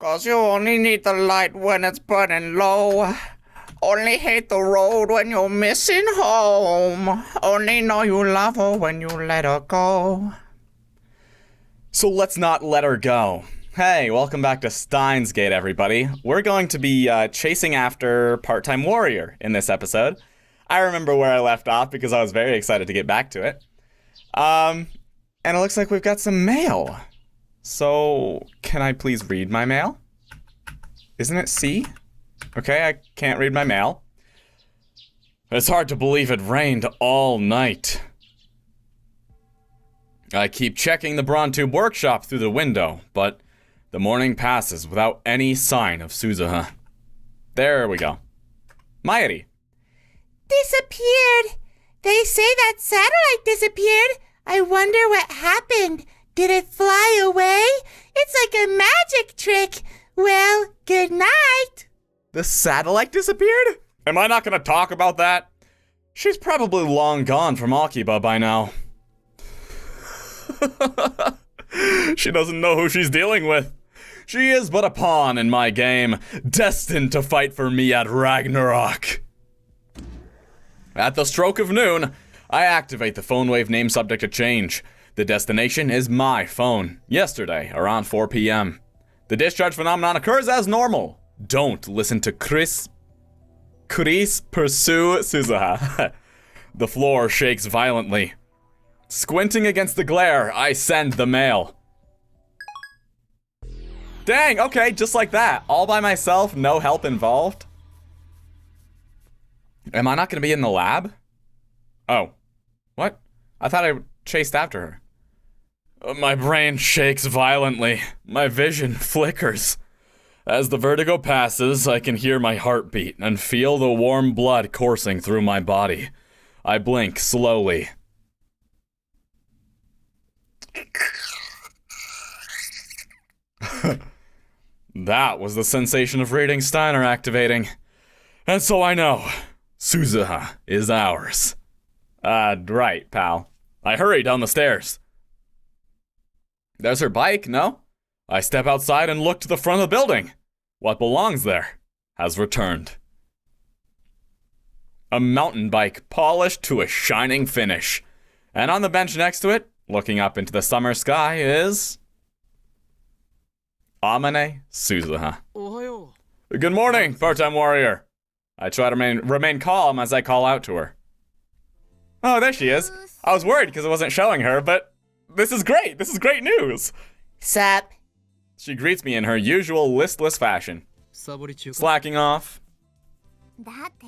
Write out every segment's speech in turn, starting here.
'Cause you only need the light when it's burning low. Only hate the road when you're missing home. Only know you love her when you let her go. So let's not let her go. Hey, welcome back to Steinsgate, everybody. We're going to be chasing after Part-Time Warrior in this episode. I remember where I left off because I was very excited to get back to it. And it looks like we've got some mail. So, can I please read my mail? Isn't it C? Okay, I can't read my mail. It's hard to believe it rained all night. I keep checking the Brontube workshop through the window, but the morning passes without any sign of Suzuha. There we go. Mayuri. Disappeared! They say that satellite disappeared. I wonder what happened. Did it fly away? It's like a magic trick. Well, good night. The satellite disappeared? Am I not gonna talk about that? She's probably long gone from Okabe by now. She doesn't know who she's dealing with. She is but a pawn in my game, destined to fight for me at Ragnarok. At the stroke of noon, I activate the phone wave name subject to change. The destination is my phone, yesterday, around 4 p.m. The discharge phenomenon occurs as normal. Don't listen to Chris pursue Suzuha. The floor shakes violently. Squinting against the glare, I send the mail. Dang, okay, just like that. All by myself, no help involved. Am I not gonna be in the lab? Oh. What? I thought I chased after her. My brain shakes violently. My vision flickers. As the vertigo passes, I can hear my heartbeat and feel the warm blood coursing through my body. I blink slowly. That was the sensation of reading Steiner activating. And so I know, Suzuha is ours. Right, pal. I hurry down the stairs. There's her bike, no? I step outside and look to the front of the building. What belongs there has returned. A mountain bike polished to a shining finish. And on the bench next to it, looking up into the summer sky, is Amane Suzuha. Good morning, Part-Time Warrior. I try to remain calm as I call out to her. Oh, there she is. I was worried because it wasn't showing her, but this is great. This is great news. Sup? She greets me in her usual listless fashion. Slacking off.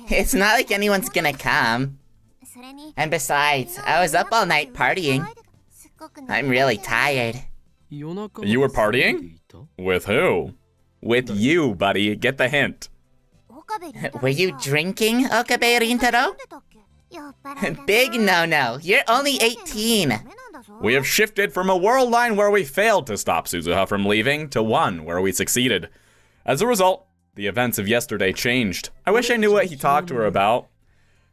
It's not like anyone's gonna come. And besides, I was up all night partying. I'm really tired. You were partying? With who? With you, buddy. Get the hint. Were you drinking, Okabe Rintaro? Big no-no. You're only 18. We have shifted from a world line where we failed to stop Suzuha from leaving to one where we succeeded. As a result, the events of yesterday changed. I wish I knew what he talked to her about.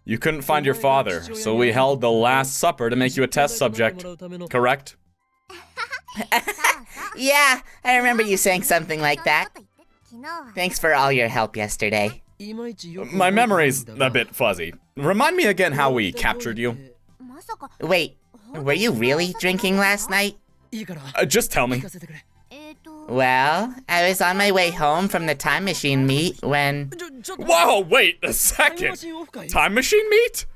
You couldn't find your father, so we held the Last Supper to make you a test subject. Correct? Yeah, I remember you saying something like that. Thanks for all your help yesterday. My memory's a bit fuzzy. Remind me again how we captured you. Wait, were you really drinking last night? Just tell me. Well, I was on my way home from the time machine meet when... Whoa, wait a second! Time machine meet?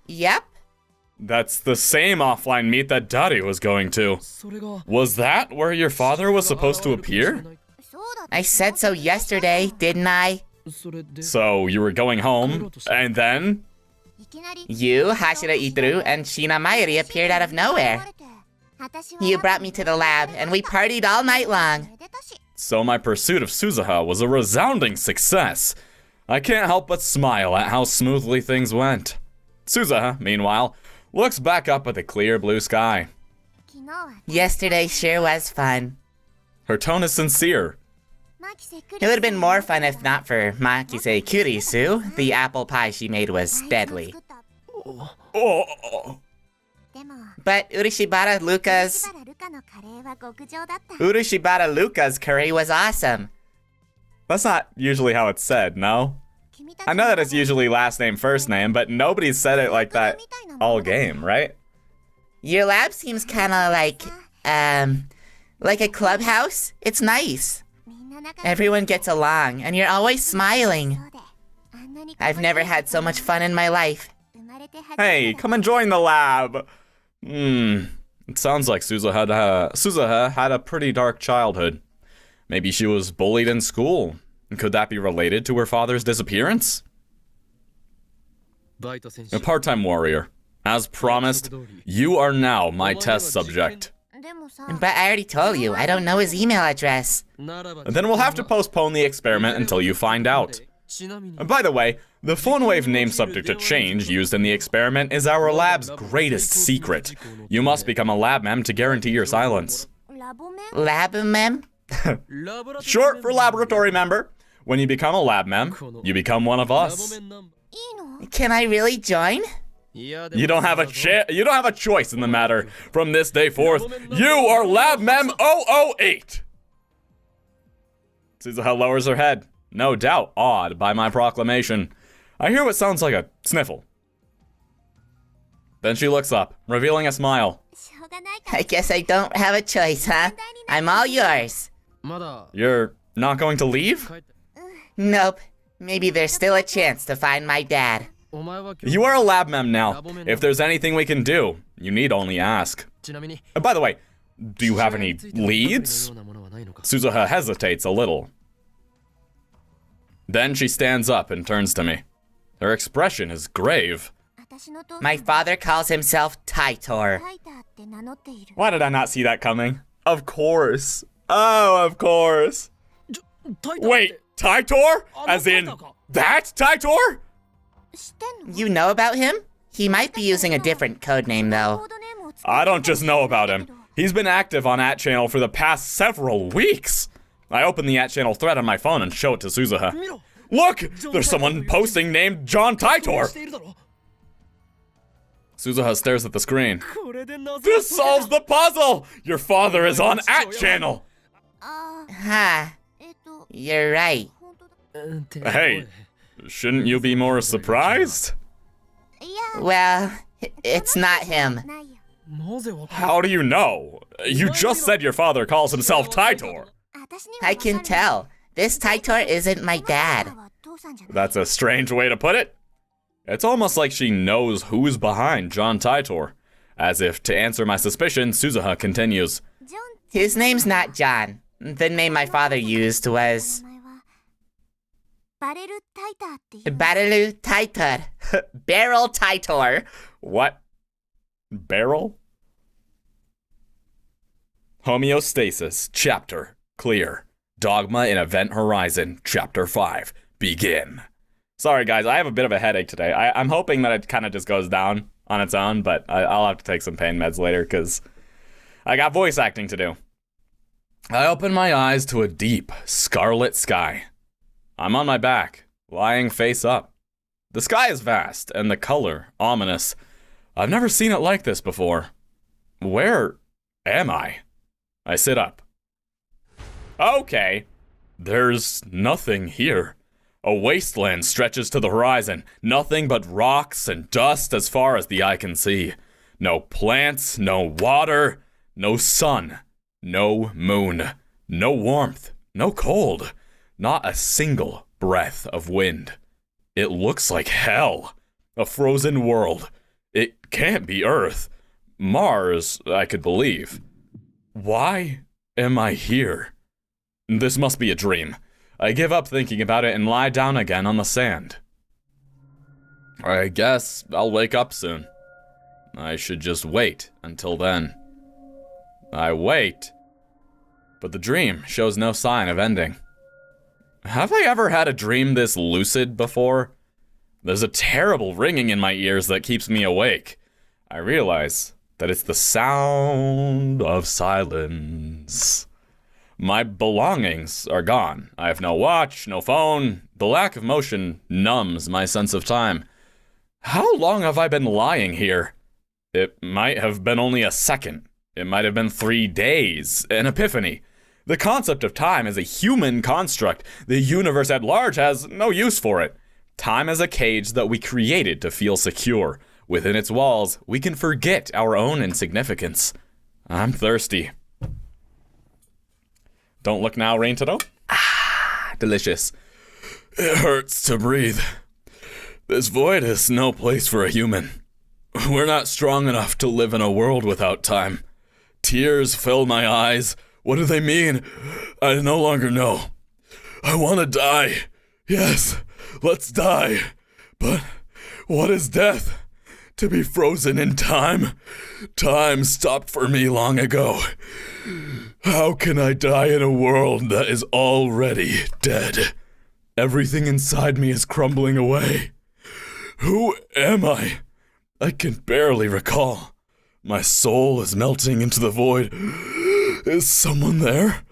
Yep. That's the same offline meet that Daru was going to. Was that where your father was supposed to appear? I said so yesterday, didn't I? So you were going home, and then? You, Hashira Itaru, and Shina Mayuri appeared out of nowhere. You brought me to the lab, and we partied all night long. So my pursuit of Suzuha was a resounding success. I can't help but smile at how smoothly things went. Suzuha, meanwhile, looks back up at the clear blue sky. Yesterday sure was fun. Her tone is sincere. It would have been more fun if not for Makise Kurisu. The apple pie she made was deadly. Oh. But Urashibara Luca's curry was awesome. That's not usually how it's said, no? I know that it's usually last name, first name, but nobody's said it like that all game, right? Your lab seems kinda like a clubhouse. It's nice. Everyone gets along, and you're always smiling. I've never had so much fun in my life. Hey, come and join the lab! It sounds like Suzuha had a pretty dark childhood. Maybe she was bullied in school. Could that be related to her father's disappearance? A part-time warrior. As promised, you are now my test subject. But I already told you, I don't know his email address. Then we'll have to postpone the experiment until you find out. By the way, the phone wave name subject to change used in the experiment is our lab's greatest secret. You must become a lab mem to guarantee your silence. Lab mem? Short for laboratory member. When you become a lab mem, you become one of us. Can I really join? You don't have a choice in the matter. From this day forth, you are lab mem 008. Suzuha lowers her head, no doubt awed by my proclamation. I hear what sounds like a sniffle. Then she looks up, revealing a smile. I guess I don't have a choice, huh? I'm all yours. You're not going to leave? Nope. Maybe there's still a chance to find my dad. You are a lab mem now. If there's anything we can do, you need only ask. By the way, do you have any leads? Suzuha hesitates a little. Then she stands up and turns to me. Her expression is grave. My father calls himself Taitor. Why did I not see that coming? Of course. Oh, of course. Wait, Taitor? As in, that Taitor? You know about him? He might be using a different codename, though. I don't just know about him. He's been active on @channel for the past several weeks. I open the @channel thread on my phone and show it to Suzuha. Look! There's someone posting named John Taitor! Suzuha stares at the screen. This solves the puzzle! Your father is on @channel! Ha. You're right. Hey, shouldn't you be more surprised? Well, it's not him. How do you know? You just said your father calls himself Taitor. I can tell. This Taitor isn't my dad. That's a strange way to put it. It's almost like she knows who's behind John Taitor. As if to answer my suspicion, Suzuha continues. His name's not John. The name my father used was... Barelu Taitor. Barrel Taitor. What? Barrel? Homeostasis, Chapter, Clear. Dogma in Event Horizon, Chapter 5, Begin. Sorry guys, I have a bit of a headache today. I'm hoping that it kind of just goes down on its own, but I'll have to take some pain meds later because I got voice acting to do. I open my eyes to a deep, scarlet sky. I'm on my back, lying face up. The sky is vast, and the color ominous. I've never seen it like this before. Where am I? I sit up. Okay, there's nothing here. A wasteland stretches to the horizon, nothing but rocks and dust as far as the eye can see. No plants, no water, no sun, no moon, no warmth, no cold, not a single breath of wind. It looks like hell, a frozen world. It can't be Earth. Mars, I could believe. Why am I here? This must be a dream. I give up thinking about it and lie down again on the sand. I guess I'll wake up soon. I should just wait until then. I wait, but the dream shows no sign of ending. Have I ever had a dream this lucid before? There's a terrible ringing in my ears that keeps me awake. I realize that it's the sound of silence. My belongings are gone. I have no watch, no phone. The lack of motion numbs my sense of time. How long have I been lying here? It might have been only a second. It might have been 3 days, an epiphany. The concept of time is a human construct. The universe at large has no use for it. Time is a cage that we created to feel secure. Within its walls, we can forget our own insignificance. I'm thirsty. Don't look now, Rintaro. Ah, delicious. It hurts to breathe. This void is no place for a human. We're not strong enough to live in a world without time. Tears fill my eyes. What do they mean? I no longer know. I want to die. Yes, let's die. But what is death? To be frozen in time? Time stopped for me long ago. How can I die in a world that is already dead? Everything inside me is crumbling away. Who am I? I can barely recall. My soul is melting into the void. Is someone there?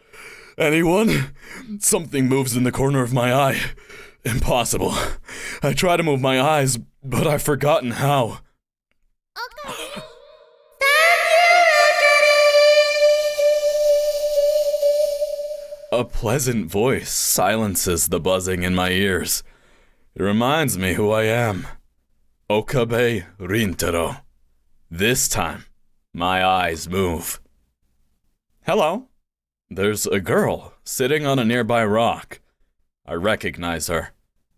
Anyone? Something moves in the corner of my eye. Impossible. I try to move my eyes, but I've forgotten how. A pleasant voice silences the buzzing in my ears. It reminds me who I am. Okabe Rintaro. This time, my eyes move. Hello. There's a girl sitting on a nearby rock. I recognize her.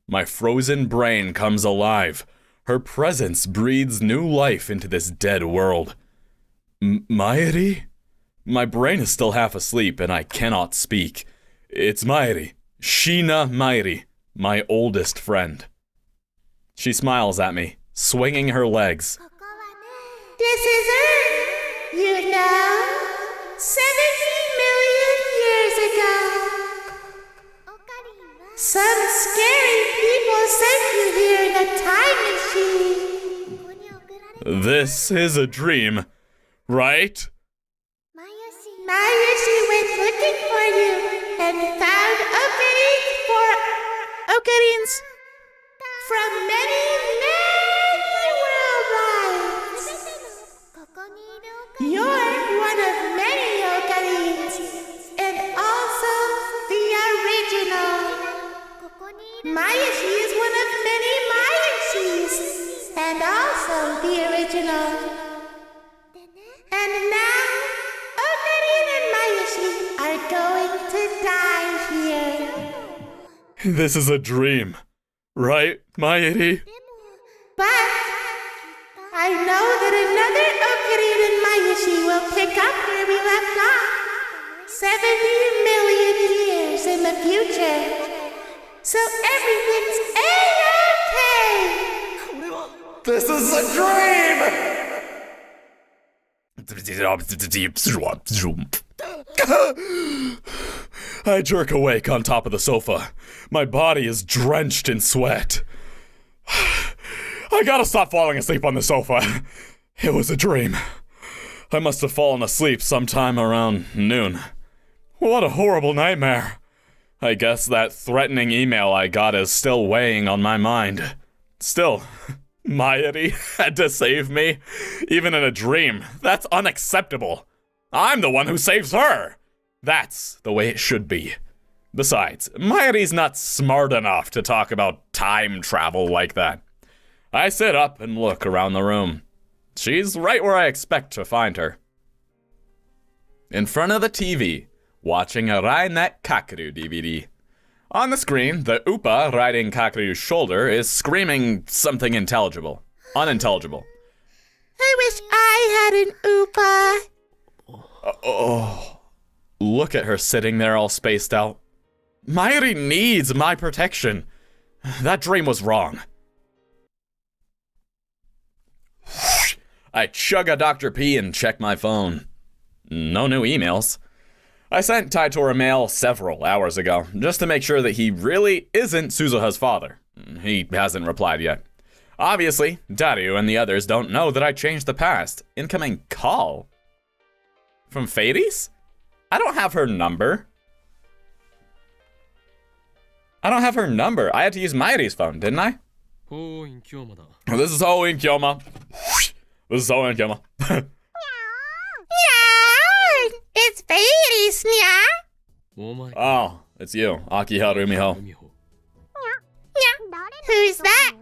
My frozen brain comes alive. Her presence breathes new life into this dead world. Mayuri? My brain is still half asleep and I cannot speak. It's Mayuri. Shina Mayuri, my oldest friend. She smiles at me, swinging her legs. This is Earth, you know. 70 million years ago. Some scary people sent you here in a time machine. This is a dream, right? Mayuri went looking for you and found ocarines from many, many world lives. You're one of many ocarines, and also the original. Mayuri is one of many Mayuris, and also the original. And now, Ocarine and Mayuri are going to die here. This is a dream, right, Mayuri? But I know that another Ocarine and Mayuri will pick up where we left off. 70 million years in the future. So everything's A-okay. This is a dream! I jerk awake on top of the sofa. My body is drenched in sweat. I gotta stop falling asleep on the sofa. It was a dream. I must have fallen asleep sometime around noon. What a horrible nightmare. I guess that threatening email I got is still weighing on my mind. Still, Mayuri had to save me, even in a dream. That's unacceptable. I'm the one who saves her. That's the way it should be. Besides, Mayuri's not smart enough to talk about time travel like that. I sit up and look around the room. She's right where I expect to find her. In front of the TV, watching a Rainet Kakeru DVD. On the screen, the Upa riding Kakeru's shoulder is screaming something unintelligible. I wish I had an Upa. Oh, look at her sitting there all spaced out. Mayuri needs my protection. That dream was wrong. I chug a Dr. P and check my phone. No new emails. I sent Taitora a mail several hours ago, just to make sure that he really isn't Suzuha's father. He hasn't replied yet. Obviously, Daru and the others don't know that I changed the past. Incoming call? From Fades? I don't have her number. I had to use Mayuri's phone, didn't I? This is Ho in Kyoma. This is Zoe and Gemma. Yeah, it's Fairies, yeah. Oh, it's you, Akiha Rumiho. Yeah. Who's that?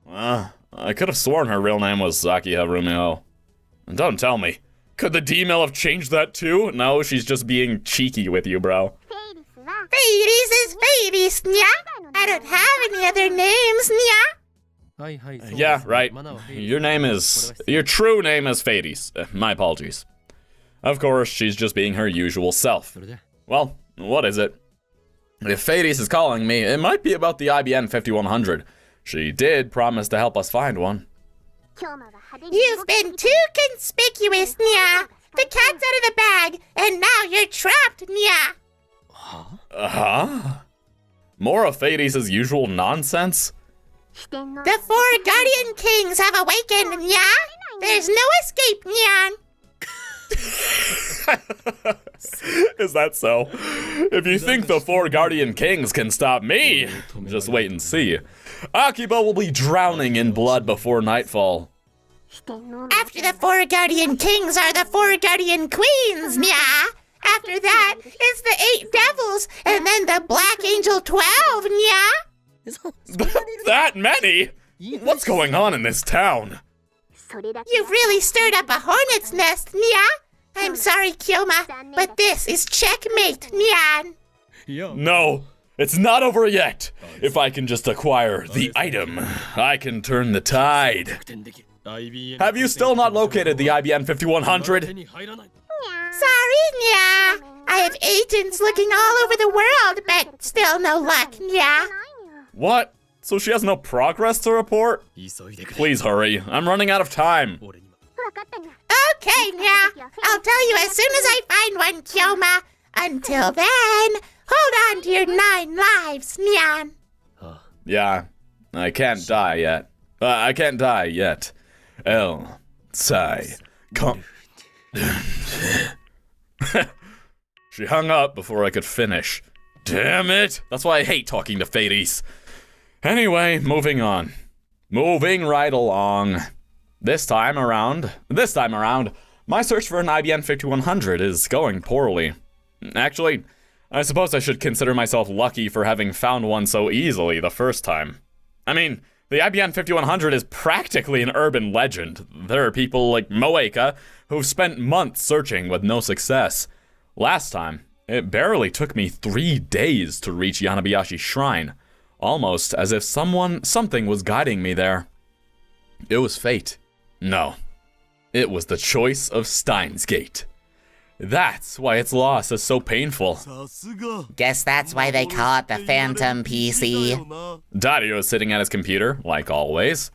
Yeah. I could have sworn her real name was Akiha Rumiho. Don't tell me. Could the D-mail have changed that too? No, she's just being cheeky with you, bro. Fairies is Fairies, yeah. I don't have any other names, yeah. Yeah, right. Your true name is Fades. My apologies. Of course, she's just being her usual self. Well, what is it? If Fades is calling me, it might be about the IBN 5100. She did promise to help us find one. You've been too conspicuous, Nya. The cat's out of the bag, and now you're trapped, Nya. More of Fades' usual nonsense? The 4 Guardian Kings have awakened, Nya. There's no escape, Nyan. Is that so? If you think the 4 Guardian Kings can stop me, just wait and see. Akiba will be drowning in blood before nightfall. After the 4 Guardian Kings are the 4 Guardian Queens, Nya. After that, it's the 8 Devils, and then the Black Angel 12, Nya. That many? What's going on in this town? You've really stirred up a hornet's nest, Nya. I'm sorry, Kyoma, but this is checkmate, Nyan. No, it's not over yet. If I can just acquire the item, I can turn the tide. Have you still not located the IBN 5100? Sorry, Nya. I have agents looking all over the world, but still no luck, Nya. What? So she has no progress to report? Please hurry. I'm running out of time. Okay, Nya. I'll tell you as soon as I find one, Kyoma. Until then, hold on to your 9 lives, Nyan. Yeah, I can't die yet. I can't die yet. Sigh. Come. She hung up before I could finish. Damn it! That's why I hate talking to Fades. Anyway, moving on. Moving right along. This time around, my search for an IBN 5100 is going poorly. Actually, I suppose I should consider myself lucky for having found one so easily the first time. I mean, the IBN 5100 is practically an urban legend. There are people like Moeka who've spent months searching with no success. Last time, it barely took me 3 days to reach Yanabayashi Shrine, almost as if something was guiding me there. It was fate. No, it was the choice of Steinsgate. That's why its loss is so painful. Guess that's why they call it the Phantom PC. Daru is sitting at his computer, like always.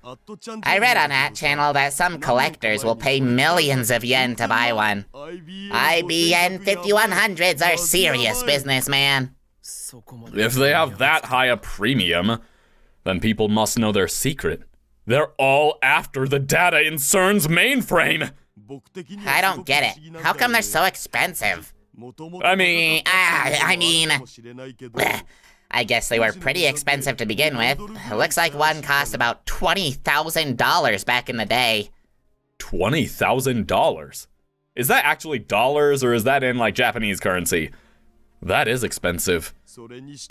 I read on that channel that some collectors will pay millions of yen to buy one. IBN 5100s are serious business, man. If they have that high a premium, then people must know their secret. They're all after the data in CERN's mainframe! I don't get it. How come they're so expensive? I mean, I guess they were pretty expensive to begin with. It looks like one cost about $20,000 back in the day. $20,000? Is that actually dollars, or is that in, like, Japanese currency? That is expensive.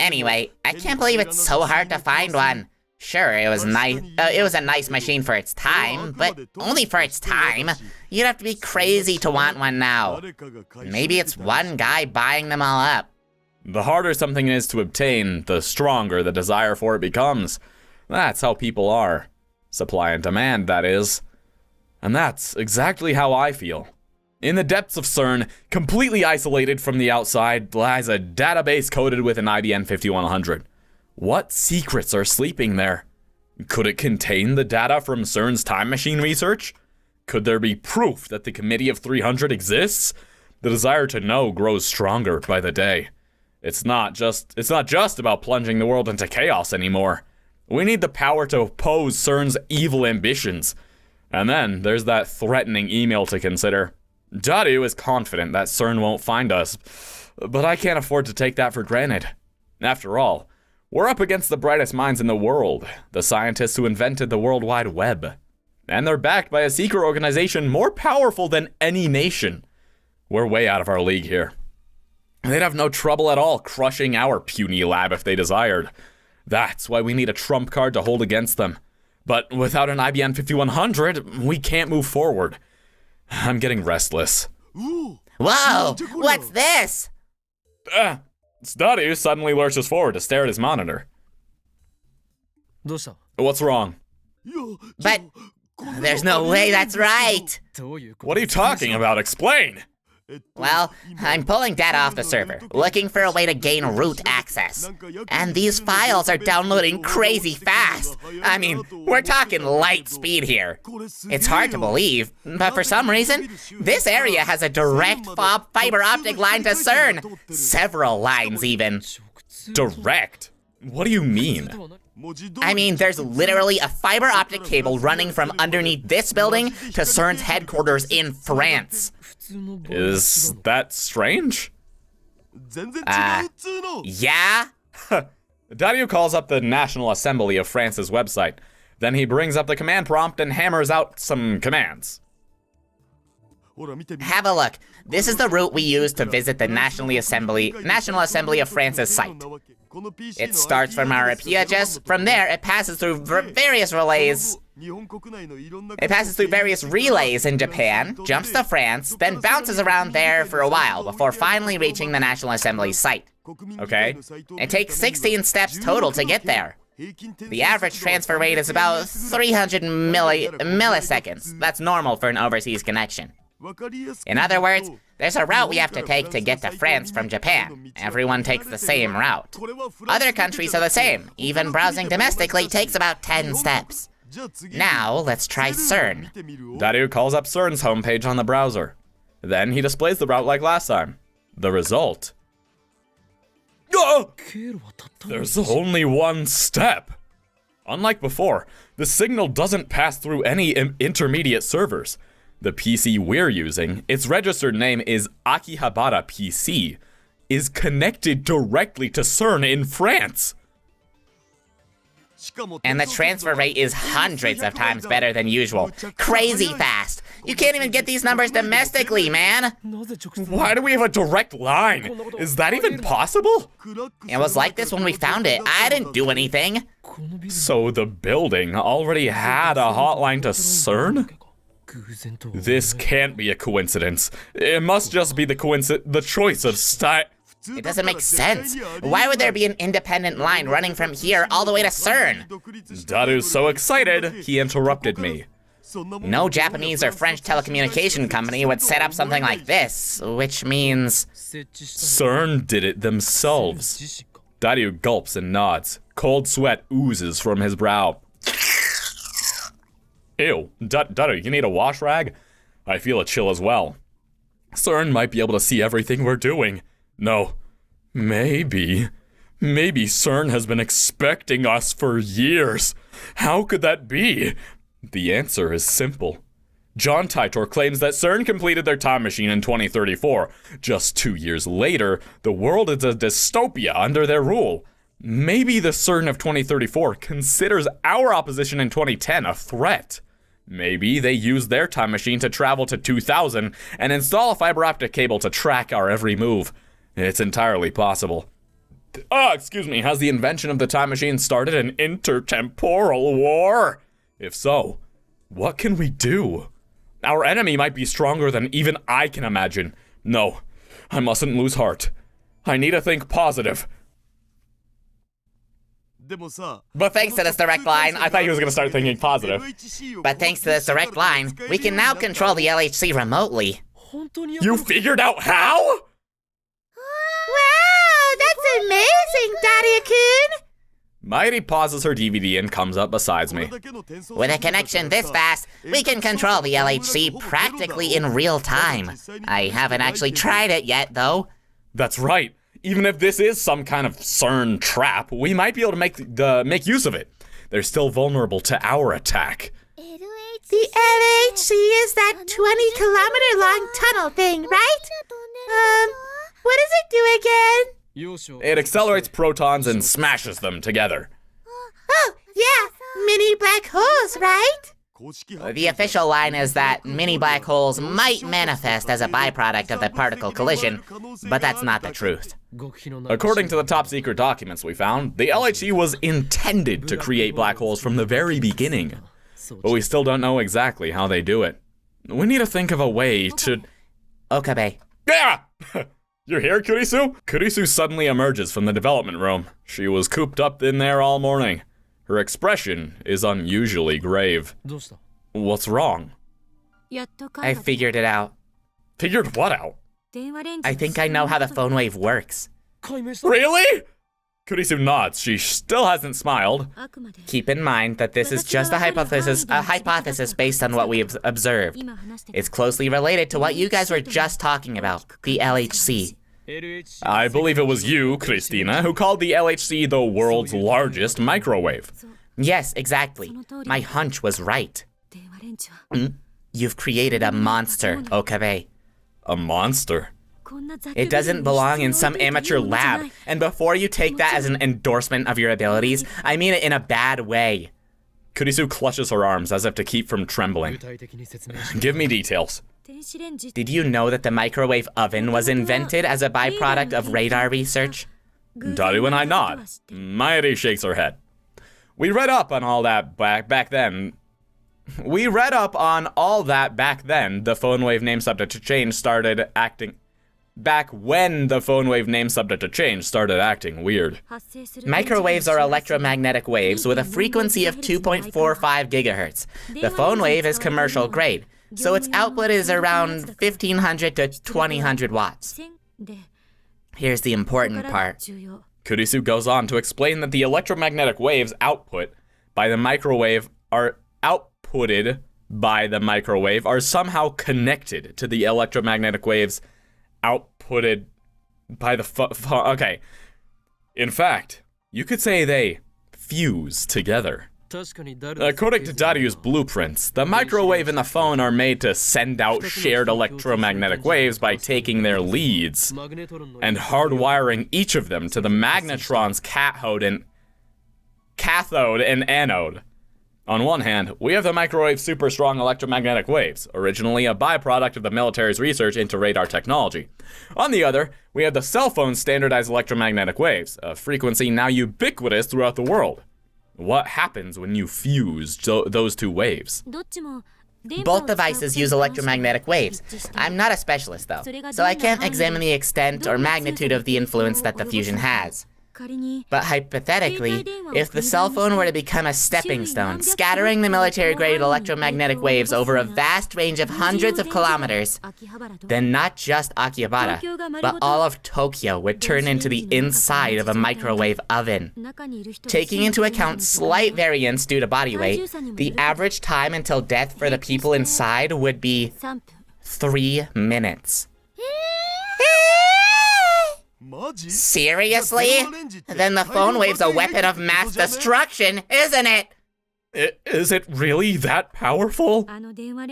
Anyway, I can't believe it's so hard to find one. Sure, it was nice. It was a nice machine for its time, but only for its time. You'd have to be crazy to want one now. Maybe it's one guy buying them all up. The harder something is to obtain, the stronger the desire for it becomes. That's how people are. Supply and demand, that is. And that's exactly how I feel. In the depths of CERN, completely isolated from the outside, lies a database coded with an IBN 5100. What secrets are sleeping there? Could it contain the data from CERN's time machine research? Could there be proof that the Committee of 300 exists? The desire to know grows stronger by the day. It's not just about plunging the world into chaos anymore. We need the power to oppose CERN's evil ambitions. And then there's that threatening email to consider. Daru is confident that CERN won't find us, but I can't afford to take that for granted. After all, we're up against the brightest minds in the world, the scientists who invented the World Wide Web. And they're backed by a secret organization more powerful than any nation. We're way out of our league here. They'd have no trouble at all crushing our puny lab if they desired. That's why we need a trump card to hold against them. But without an IBM 5100, we can't move forward. I'm getting restless. Whoa! What's this? Daru suddenly lurches forward to stare at his monitor. What's wrong? But there's no way that's right. What are you talking about? Explain! Well, I'm pulling data off the server, looking for a way to gain root access. And these files are downloading crazy fast. I mean, we're talking light speed here. It's hard to believe, but for some reason, this area has a direct fiber optic line to CERN. Several lines, even. Direct? What do you mean? I mean, there's literally a fiber optic cable running from underneath this building to CERN's headquarters in France. Is that strange? Yeah? Daru calls up the National Assembly of France's website. Then he brings up the command prompt and hammers out some commands. Have a look. This is the route we use to visit the National Assembly of France's site. It starts from our IP address. From there, it passes through various relays. It passes through various relays in Japan, jumps to France, then bounces around there for a while before finally reaching the National Assembly site. Okay. It takes 16 steps total to get there. The average transfer rate is about 300 milliseconds. That's normal for an overseas connection. In other words, there's a route we have to take to get to France from Japan. Everyone takes the same route. Other countries are the same. Even browsing domestically takes about 10 steps. Now, let's try CERN. Daru calls up CERN's homepage on the browser. Then he displays the route like last time. The result. There's only one step. Unlike before, the signal doesn't pass through any intermediate servers. The PC we're using, its registered name is Akihabara PC, is connected directly to CERN in France. And the transfer rate is hundreds of times better than usual. Crazy fast. You can't even get these numbers domestically, man. Why do we have a direct line? Is that even possible? It was like this when we found it. I didn't do anything. So the building already had a hotline to CERN? This can't be a coincidence. It must just be the choice of Steins. It doesn't make sense. Why would there be an independent line running from here all the way to CERN? Daru's so excited, he interrupted me. No Japanese or French telecommunication company would set up something like this, which means... CERN did it themselves. Daru gulps and nods. Cold sweat oozes from his brow. Ew, Daru, you need a wash rag? I feel a chill as well. CERN might be able to see everything we're doing. No, maybe CERN has been expecting us for years. How could that be? The answer is simple. John Titor claims that CERN completed their time machine in 2034. Just 2 years later, the world is a dystopia under their rule. Maybe the CERN of 2034 considers our opposition in 2010 a threat. Maybe they used their time machine to travel to 2000 and install a fiber optic cable to track our every move. It's entirely possible. Excuse me, has the invention of the time machine started an intertemporal war? If so, what can we do? Our enemy might be stronger than even I can imagine. No, I mustn't lose heart. I need to think positive. But thanks to this direct line, I thought he was going to start thinking positive. But thanks to this direct line, we can now control the LHC remotely. You figured out how? Wow, that's amazing, Daru-kun! Mayuri pauses her DVD and comes up beside me. With a connection this fast, we can control the LHC practically in real time. I haven't actually tried it yet, though. That's right. Even if this is some kind of CERN trap, we might be able to make use of it. They're still vulnerable to our attack. The LHC is that 20-kilometer long tunnel thing, right? What does it do again? It accelerates protons and smashes them together. Oh, yeah, mini black holes, right? The official line is that mini black holes might manifest as a byproduct of the particle collision, but that's not the truth. According to the top secret documents we found, the LHC was intended to create black holes from the very beginning. But we still don't know exactly how they do it. We need to think of a way to... Okabe. Yeah! You're here, Kurisu? Kurisu suddenly emerges from the development room. She was cooped up in there all morning. Her expression is unusually grave. What's wrong? I figured it out. Figured what out? I think I know how the phone wave works. Really? Kurisu nods. She still hasn't smiled. Keep in mind that this is just a hypothesis based on what we've observed. It's closely related to what you guys were just talking about, the LHC. I believe it was you, Christina, who called the LHC the world's largest microwave. Yes, exactly. My hunch was right. You've created a monster, Okabe. A monster? It doesn't belong in some amateur lab. And before you take that as an endorsement of your abilities, I mean it in a bad way. Kurisu clutches her arms as if to keep from trembling. Give me details. Did you know that the microwave oven was invented as a byproduct of radar research? Daru and I nod. Mayuri shakes her head. We read up on all that back then. The phone wave name subject to change started acting... Back when the phone wave name subject to change started acting weird. Microwaves are electromagnetic waves with a frequency of 2.45 gigahertz. The phone wave is commercial grade, so its output is around 1500 to 2000 watts. Here's the important part. Kurisu goes on to explain that the electromagnetic waves outputted by the microwave are somehow connected to the electromagnetic waves outputted by the okay. In fact, you could say they fuse together. According to Daru's blueprints, the microwave and the phone are made to send out shared electromagnetic waves by taking their leads and hardwiring each of them to the magnetron's cathode and anode. On one hand, we have the microwave super strong electromagnetic waves, originally a byproduct of the military's research into radar technology. On the other, we have the cell phone's standardized electromagnetic waves, a frequency now ubiquitous throughout the world. What happens when you fuse those two waves? Both devices use electromagnetic waves. I'm not a specialist though, so I can't examine the extent or magnitude of the influence that the fusion has. But hypothetically, if the cell phone were to become a stepping stone, scattering the military-grade electromagnetic waves over a vast range of hundreds of kilometers, then not just Akihabara, but all of Tokyo would turn into the inside of a microwave oven. Taking into account slight variance due to body weight, the average time until death for the people inside would be 3 minutes. Seriously? Then the phone wave's a weapon of mass destruction, isn't it? Is it really that powerful?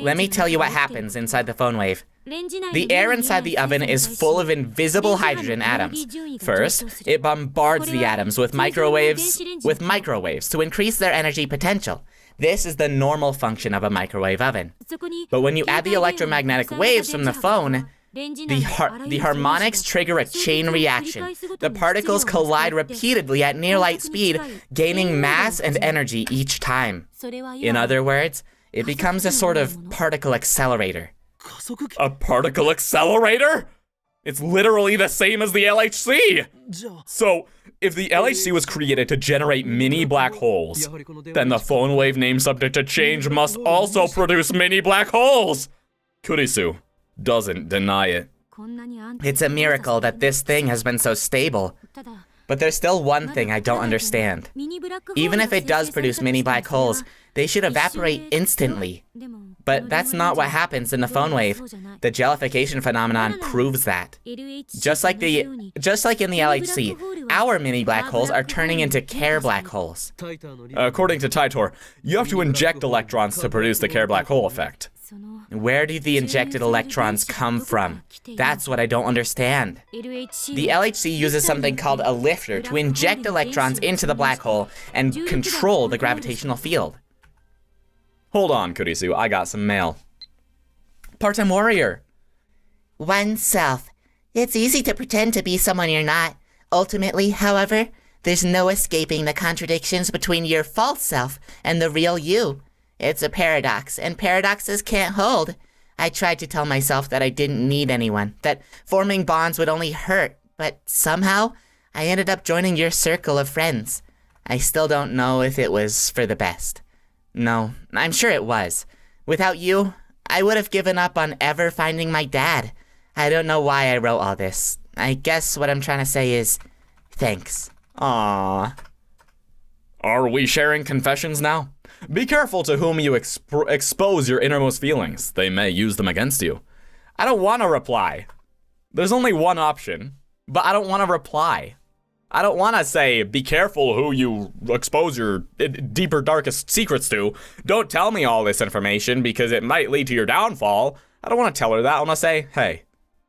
Let me tell you what happens inside the phone wave. The air inside the oven is full of invisible hydrogen atoms. First, it bombards the atoms with microwaves to increase their energy potential. This is the normal function of a microwave oven. But when you add the electromagnetic waves from the phone, the harmonics trigger a chain reaction. The particles collide repeatedly at near light speed, gaining mass and energy each time. In other words, it becomes a sort of particle accelerator. A particle accelerator? It's literally the same as the LHC! So, if the LHC was created to generate mini black holes, then the phone wave name subject to change must also produce mini black holes! Kurisu doesn't deny it. It's a miracle that this thing has been so stable. But there's still one thing I don't understand. Even if it does produce mini black holes, they should evaporate instantly. But that's not what happens in the phone wave. The jellification phenomenon proves that. Just like in the LHC, our mini black holes are turning into Care black holes. According to Taitor, you have to inject electrons to produce the Care black hole effect. Where do the injected electrons come from? That's what I don't understand. The LHC uses something called a lifter to inject electrons into the black hole and control the gravitational field. Hold on, Kurisu, I got some mail. Part-time warrior. Oneself. It's easy to pretend to be someone you're not. Ultimately, however, there's no escaping the contradictions between your false self and the real you. It's a paradox, and paradoxes can't hold. I tried to tell myself that I didn't need anyone, that forming bonds would only hurt, but somehow, I ended up joining your circle of friends. I still don't know if it was for the best. No, I'm sure it was. Without you, I would have given up on ever finding my dad. I don't know why I wrote all this. I guess what I'm trying to say is, thanks. Aww. Are we sharing confessions now? Be careful to whom you expose your innermost feelings. They may use them against you. I don't want to reply. There's only one option, but I don't want to reply. I don't want to say, be careful who you expose your deeper, darkest secrets to. Don't tell me all this information because it might lead to your downfall. I don't want to tell her that. I want to say, hey,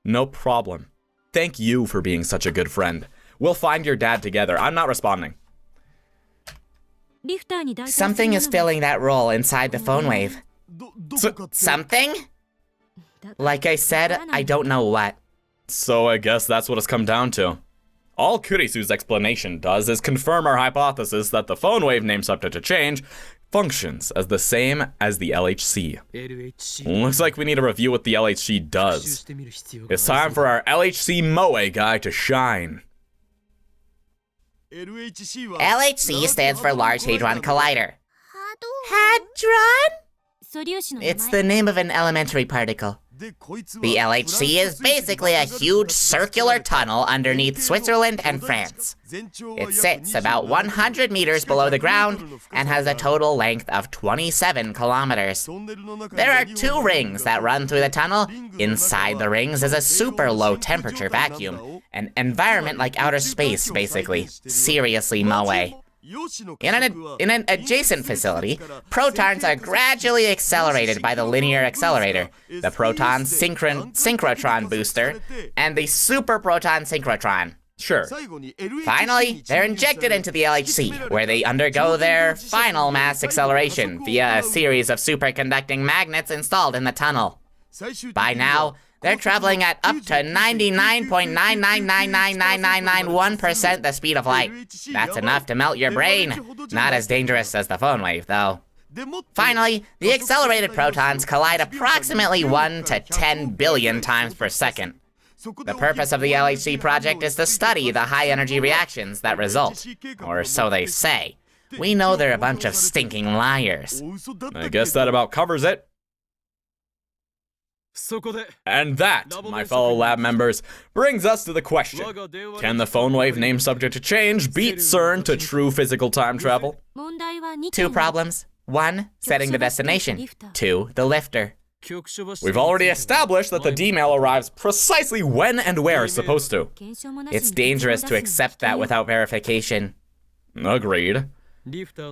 no problem. Thank you for being such a good friend. We'll find your dad together. I'm not responding. Something is filling that role inside the phone wave. Something? Like I said, I don't know what. So I guess that's what it's come down to. All Kurisu's explanation does is confirm our hypothesis that the phone wave name subject to change functions as the same as the LHC. Looks like we need to review what the LHC does. It's time for our LHC Moe guy to shine. LHC stands for Large Hadron Collider. Hadron? It's the name of an elementary particle. The LHC is basically a huge circular tunnel underneath Switzerland and France. It sits about 100 meters below the ground and has a total length of 27 kilometers. There are 2 rings that run through the tunnel. Inside the rings is a super low temperature vacuum. An environment like outer space, basically. Seriously, Moe. In an adjacent facility, protons are gradually accelerated by the linear accelerator, the proton synchrotron booster, and the super proton synchrotron. Sure. Finally, they're injected into the LHC, where they undergo their final mass acceleration via a series of superconducting magnets installed in the tunnel. By now, they're traveling at up to 99.9999991% the speed of light. That's enough to melt your brain. Not as dangerous as the phone wave, though. Finally, the accelerated protons collide approximately 1 to 10 billion times per second. The purpose of the LHC project is to study the high-energy reactions that result. Or so they say. We know they're a bunch of stinking liars. I guess that about covers it. And that, my fellow lab members, brings us to the question. Can the phone wave name subject to change beat CERN to true physical time travel? 2 problems. 1, setting the destination. 2, the lifter. We've already established that the D-mail arrives precisely when and where it's supposed to. It's dangerous to accept that without verification. Agreed.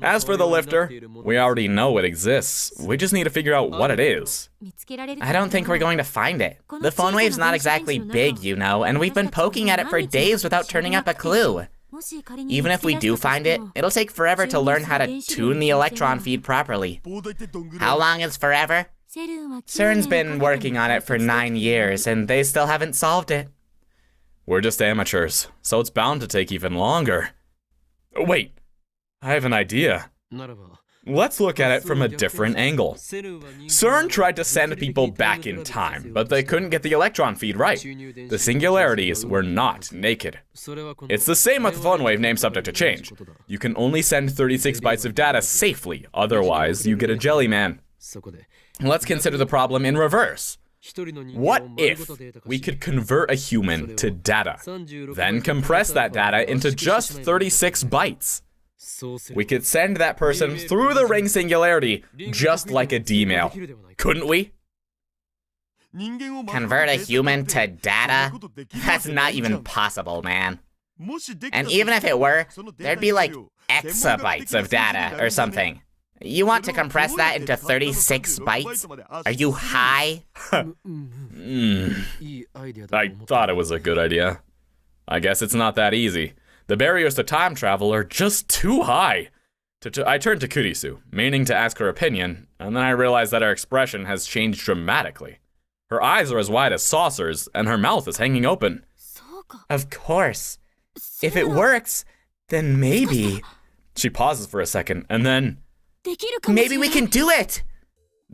As for the lifter, we already know it exists. We just need to figure out what it is. I don't think we're going to find it. The phone wave's not exactly big, you know, and we've been poking at it for days without turning up a clue. Even if we do find it, it'll take forever to learn how to tune the electron feed properly. How long is forever? CERN's been working on it for 9 years, and they still haven't solved it. We're just amateurs, so it's bound to take even longer. Wait, I have an idea. Let's look at it from a different angle. CERN tried to send people back in time, but they couldn't get the electron feed right. The singularities were not naked. It's the same with the phone wave name subject to change. You can only send 36 bytes of data safely, otherwise you get a jelly man. Let's consider the problem in reverse. What if we could convert a human to data, then compress that data into just 36 bytes? We could send that person through the ring singularity, just like a D-mail. Couldn't we? Convert a human to data? That's not even possible, man. And even if it were, there'd be like exabytes of data or something. You want to compress that into 36 bytes? Are you high? I thought it was a good idea. I guess it's not that easy. The barriers to time travel are just too high. I turned to Kurisu, meaning to ask her opinion, and then I realized that her expression has changed dramatically. Her eyes are as wide as saucers, and her mouth is hanging open. Of course. If it works, then maybe... She pauses for a second, and then... Maybe we can do it!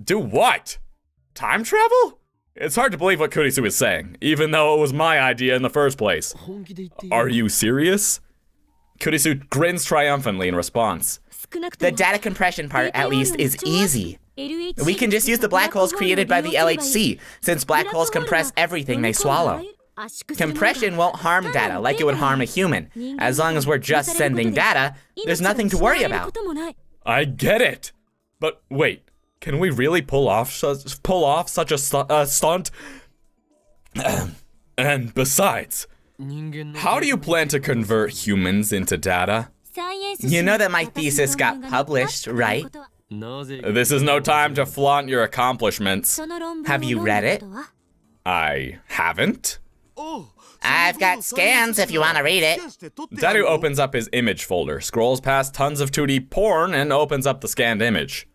Do what? Time travel? It's hard to believe what Kurisu is saying, even though it was my idea in the first place. Are you serious? Kurisu grins triumphantly in response. The data compression part, at least, is easy. We can just use the black holes created by the LHC, since black holes compress everything they swallow. Compression won't harm data like it would harm a human. As long as we're just sending data, there's nothing to worry about. I get it! But wait, can we really pull off such a stunt? And besides, how do you plan to convert humans into data? You know that my thesis got published, right? This is no time to flaunt your accomplishments. Have you read it? I haven't? I've got scans if you want to read it. Daru opens up his image folder, scrolls past tons of 2D porn, and opens up the scanned image.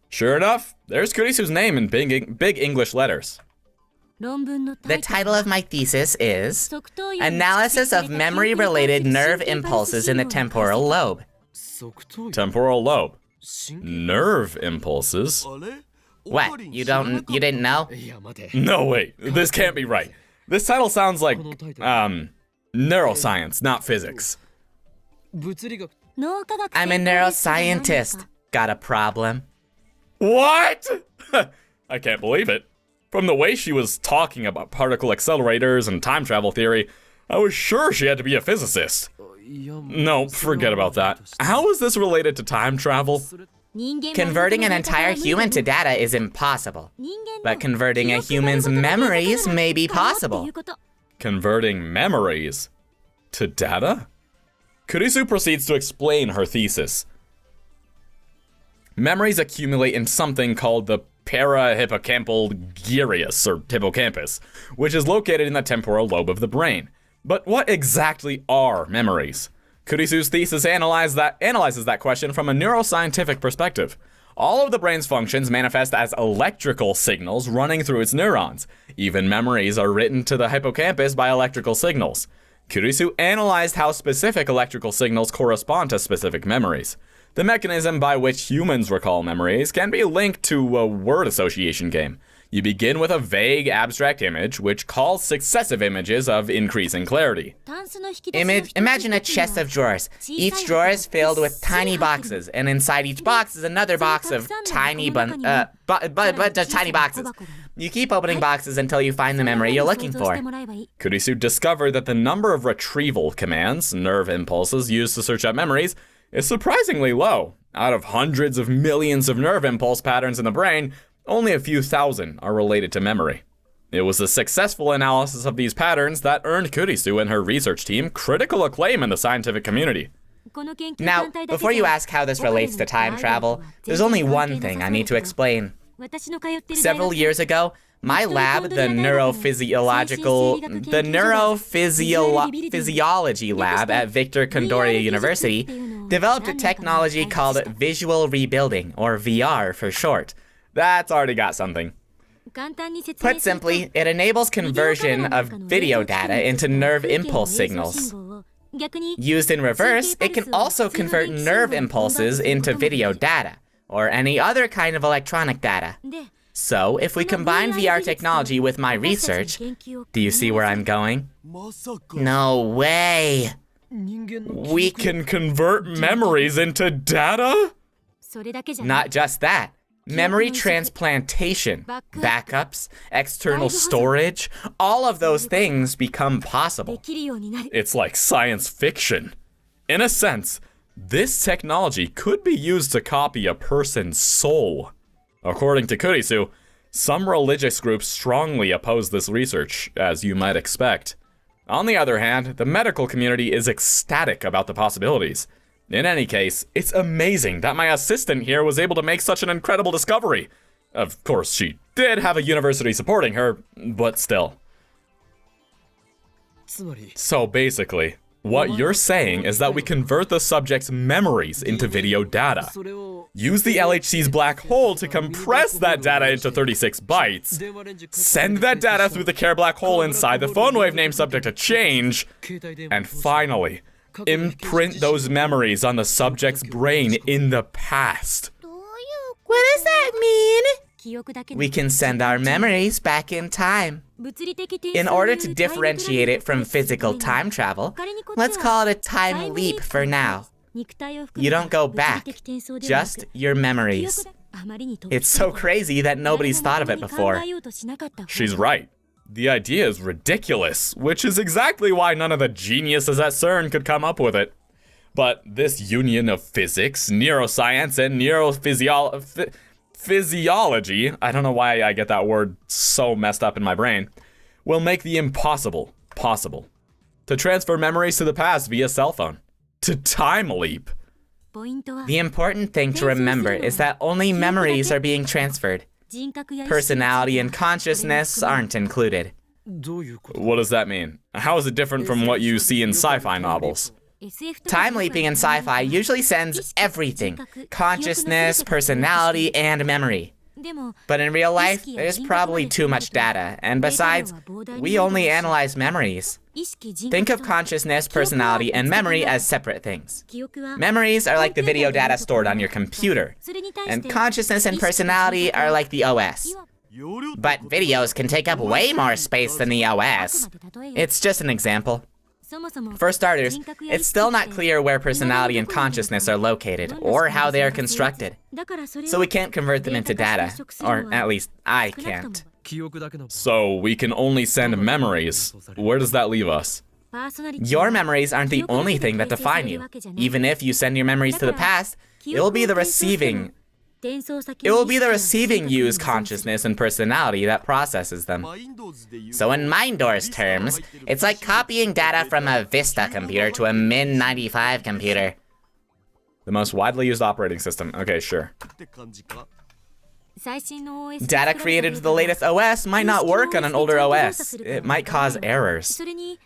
Sure enough, there's Kurisu's name in big English letters. The title of my thesis is Analysis of Memory-Related Nerve Impulses in the Temporal Lobe. Temporal lobe. Nerve impulses? What, you didn't know? No, wait, this can't be right. This title sounds like, neuroscience, not physics. I'm a neuroscientist. Got a problem? What? I can't believe it. From the way she was talking about particle accelerators and time travel theory, I was sure she had to be a physicist. No, forget about that. How is this related to time travel? Converting an entire human to data is impossible. But converting a human's memories may be possible. Converting memories to data? Kurisu proceeds to explain her thesis. Memories accumulate in something called the parahippocampal gyrus, or hippocampus, which is located in the temporal lobe of the brain. But what exactly are memories? Kurisu's thesis analyzes that question from a neuroscientific perspective. All of the brain's functions manifest as electrical signals running through its neurons. Even memories are written to the hippocampus by electrical signals. Kurisu analyzed how specific electrical signals correspond to specific memories. The mechanism by which humans recall memories can be linked to a word association game. You begin with a vague, abstract image, which calls successive images of increasing clarity. Imagine a chest of drawers. Each drawer is filled with tiny boxes, and inside each box is another box of tiny tiny boxes. You keep opening boxes until you find the memory you're looking for. Kurisu discovered that the number of retrieval commands, nerve impulses used to search out memories, is surprisingly low. Out of hundreds of millions of nerve impulse patterns in the brain, only a few thousand are related to memory. It was a successful analysis of these patterns that earned Kurisu and her research team critical acclaim in the scientific community. Now, before you ask how this relates to time travel, there's only one thing I need to explain. Several years ago, my lab, the neurophysiology lab at Victor Condoria University, developed a technology called visual rebuilding, or VR for short. That's already got something. Put simply, it enables conversion of video data into nerve impulse signals. Used in reverse, it can also convert nerve impulses into video data, or any other kind of electronic data. So, if we combine VR technology with my research, do you see where I'm going? No way! We can convert memories into data? Not just that. Memory transplantation, backups, external storage, all of those things become possible. It's like science fiction. In a sense, this technology could be used to copy a person's soul. According to Kurisu, some religious groups strongly oppose this research, as you might expect. On the other hand, the medical community is ecstatic about the possibilities. In any case, it's amazing that my assistant here was able to make such an incredible discovery. Of course, she did have a university supporting her, but still. So basically, What you're saying is that we convert the subject's memories into video data. Use the LHC's black hole to compress that data into 36 bytes, send that data through the Care black hole inside the phone wave name subject to change, and finally, imprint those memories on the subject's brain in the past. What does that mean? We can send our memories back in time. In order to differentiate it from physical time travel, let's call it a time leap for now. You don't go back, just your memories. It's so crazy that nobody's thought of it before. She's right. The idea is ridiculous, which is exactly why none of the geniuses at CERN could come up with it. But this union of physics, neuroscience, and physiology, I don't know why I get that word so messed up in my brain, will make the impossible possible. To transfer memories to the past via cell phone. To time leap. The important thing to remember is that only memories are being transferred. Personality and consciousness aren't included. What does that mean? How is it different from what you see in sci-fi novels? Time leaping in sci-fi usually sends everything: consciousness, personality, and memory. But in real life, there's probably too much data, and besides, we only analyze memories. Think of consciousness, personality, and memory as separate things. Memories are like the video data stored on your computer, and consciousness and personality are like the OS. But videos can take up way more space than the OS. It's just an example. For starters, it's still not clear where personality and consciousness are located, or how they are constructed. So we can't convert them into data, or at least I can't. So we can only send memories. Where does that leave us? Your memories aren't the only thing that define you. Even if you send your memories to the past, it will be the receiving use consciousness and personality that processes them. So in Mindor's terms, it's like copying data from a Vista computer to a Min 95 computer. The most widely used operating system. Okay, sure. Data created with the latest OS might not work on an older OS. It might cause errors.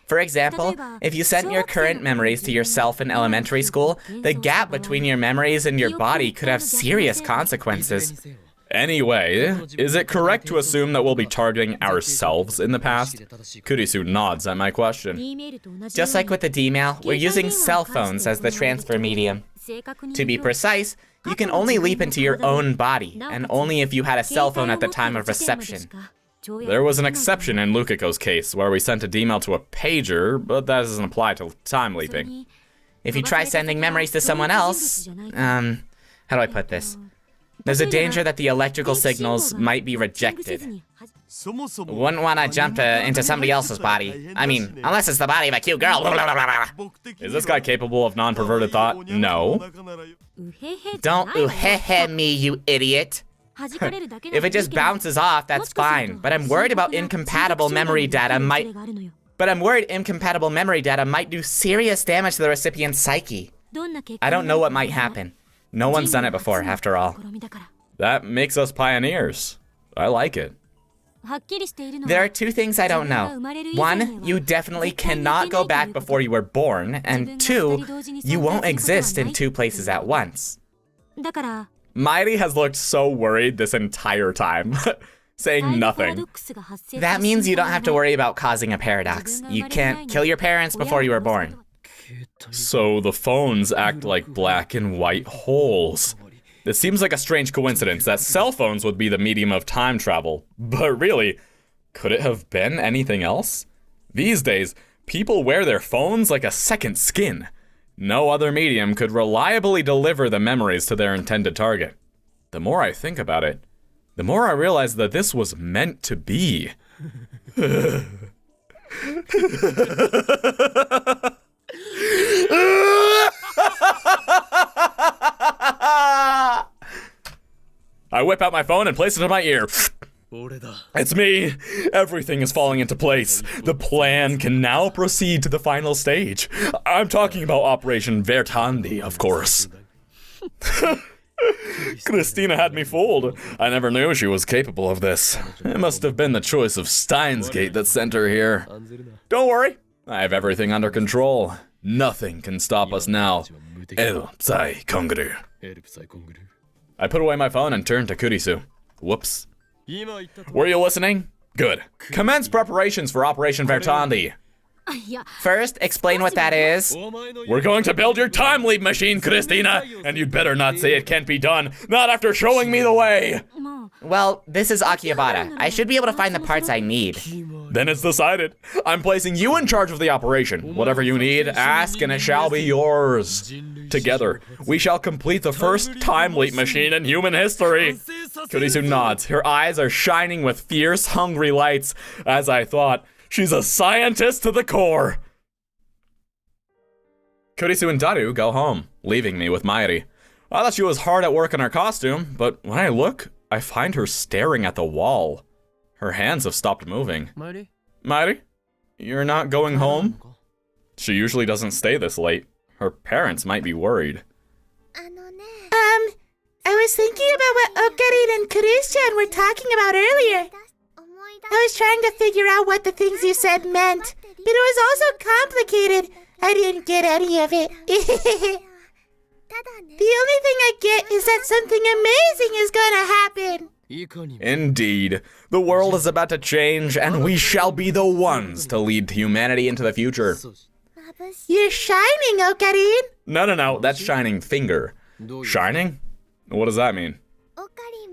For example, if you sent your current memories to yourself in elementary school, the gap between your memories and your body could have serious consequences. Anyway, is it correct to assume that we'll be targeting ourselves in the past? Kurisu nods at my question. Just like with the D-mail, we're using cell phones as the transfer medium. To be precise, you can only leap into your own body, and only if you had a cell phone at the time of reception. There was an exception in Lukiko's case, where we sent a D-mail to a pager, but that doesn't apply to time leaping. If you try sending memories to someone else, how do I put this? There's a danger that the electrical signals might be rejected. Wouldn't want to jump into somebody else's body. I mean, unless it's the body of a cute girl. Is this guy capable of non-perverted thought? No. Don't ooh-heh-heh me, you idiot. If it just bounces off, that's fine. But I'm worried about incompatible memory data might do serious damage to the recipient's psyche. I don't know what might happen. No one's done it before, after all. That makes us pioneers. I like it. There are two things I don't know. One, you definitely cannot go back before you were born, and two, you won't exist in two places at once. Mayuri has looked so worried this entire time, saying nothing. That means you don't have to worry about causing a paradox. You can't kill your parents before you were born. So the phones act like black and white holes. It seems like a strange coincidence that cell phones would be the medium of time travel, but really, could it have been anything else? These days, people wear their phones like a second skin. No other medium could reliably deliver the memories to their intended target. The more I think about it, the more I realize that this was meant to be. I whip out my phone and place it in my ear. It's me. Everything is falling into place. The plan can now proceed to the final stage. I'm talking about Operation Vertandi, of course. Christina had me fooled. I never knew she was capable of this. It must have been the choice of Steinsgate that sent her here. Don't worry. I have everything under control. Nothing can stop us now. El Psy Konguru. I put away my phone and turned to Kurisu. Whoops. Were you listening? Good. Commence preparations for Operation Vertandi. First, explain what that is. We're going to build your time leap machine, Christina, and you'd better not say it can't be done. Not after showing me the way. Well, this is Akihabara. I should be able to find the parts I need. Then it's decided. I'm placing you in charge of the operation. Whatever you need, ask and it shall be yours. Together, we shall complete the first time leap machine in human history. Kurisu nods. Her eyes are shining with fierce, hungry lights. As I thought, she's a scientist to the core. Kurisu and Daru go home, leaving me with Mayuri. I thought she was hard at work on her costume, but when I look, I find her staring at the wall. Her hands have stopped moving. Mayuri? You're not going home? She usually doesn't stay this late. Her parents might be worried. I was thinking about what Okabe and Kurisu were talking about earlier. I was trying to figure out what the things you said meant, but it was also complicated. I didn't get any of it. The only thing I get is that something amazing is gonna happen. Indeed. The world is about to change, and we shall be the ones to lead humanity into the future. You're shining, Okabe. No, that's shining finger. Shining? What does that mean?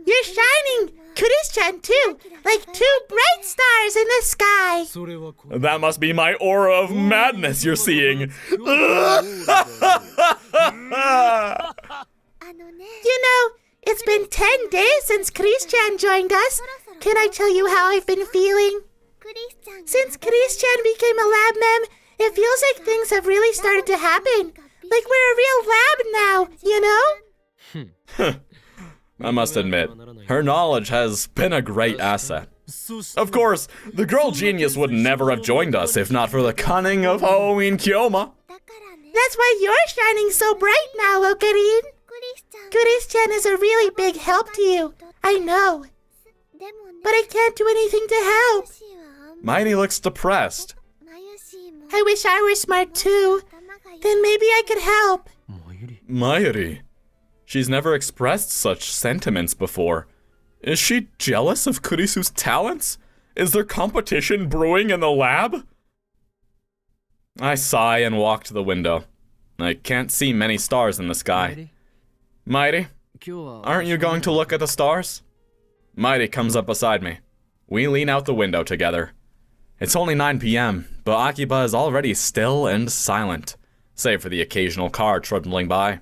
You're shining, Kurisu too, like two bright stars in the sky. That must be my aura of madness you're seeing. You know, it's been 10 days since Kurisu joined us. Can I tell you how I've been feeling? Since Kurisu became a lab mem, it feels like things have really started to happen. Like we're a real lab now, you know? I must admit, her knowledge has been a great asset. Of course, the girl genius would never have joined us if not for the cunning of Halloween Kyoma. That's why you're shining so bright now, Okarin. Kurisu is a really big help to you. I know. But I can't do anything to help. Mayuri looks depressed. I wish I were smart too. Then maybe I could help. Mayuri. She's never expressed such sentiments before. Is she jealous of Kurisu's talents? Is there competition brewing in the lab? I sigh and walk to the window. I can't see many stars in the sky. Mayuri, aren't you going to look at the stars? Mayuri comes up beside me. We lean out the window together. It's only 9 p.m., but Akiba is already still and silent, save for the occasional car trundling by.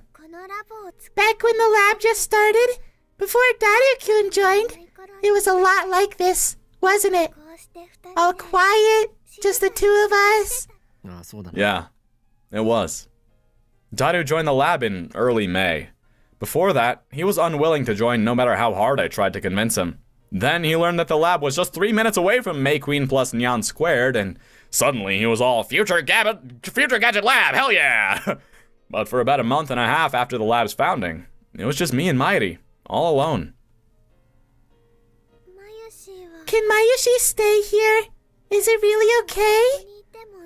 Back when the lab just started, before Daru-kun joined, it was a lot like this, wasn't it? All quiet, just the two of us. Yeah, it was. Daru joined the lab in early May. Before that, he was unwilling to join no matter how hard I tried to convince him. Then he learned that the lab was just 3 minutes away from May Queen plus Nyan Squared, and suddenly he was all, Future Gadget Lab, hell yeah! But for about a month and a half after the lab's founding, it was just me and Mayuri, all alone. Can Mayushi stay here? Is it really okay?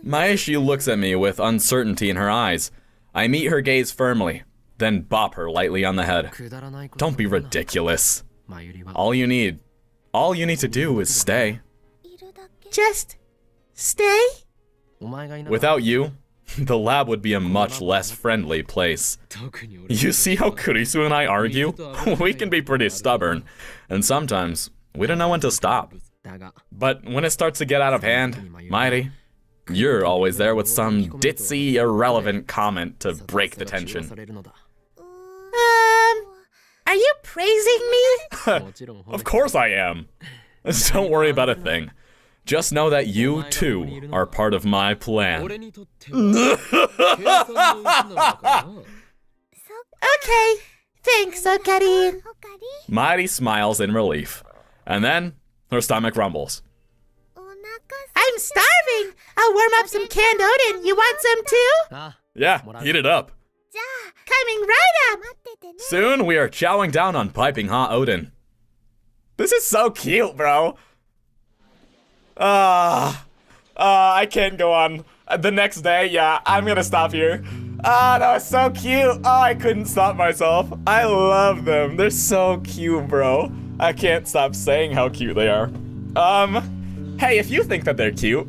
Mayushi looks at me with uncertainty in her eyes. I meet her gaze firmly, then bop her lightly on the head. Don't be ridiculous. All you need to do is stay. Just stay? Without you, the lab would be a much less friendly place. You see how Kurisu and I argue? We can be pretty stubborn, and sometimes we don't know when to stop. But when it starts to get out of hand, Mayuri, you're always there with some ditzy, irrelevant comment to break the tension. Are you praising me? Of course I am. Don't worry about a thing. Just know that you, too, are part of my plan. Okay, thanks, Okarin. Mayuri smiles in relief, and then her stomach rumbles. I'm starving. I'll warm up some canned Odin. You want some too? Yeah, heat it up. Coming right up. Soon we are chowing down on piping hot Odin. This is so cute, bro. I can't go on. The next day, yeah, I'm gonna stop here. Ah, that was so cute. Oh, I couldn't stop myself. I love them. They're so cute, bro. I can't stop saying how cute they are. Hey, if you think that they're cute,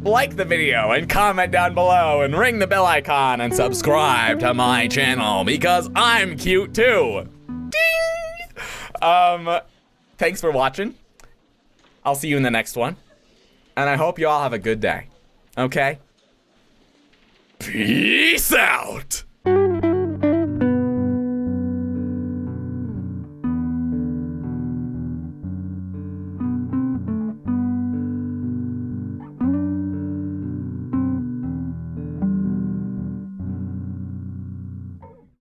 like the video and comment down below and ring the bell icon and subscribe to my channel because I'm cute too. Ding! Thanks for watching. I'll see you in the next one. And I hope you all have a good day. Okay? Peace out!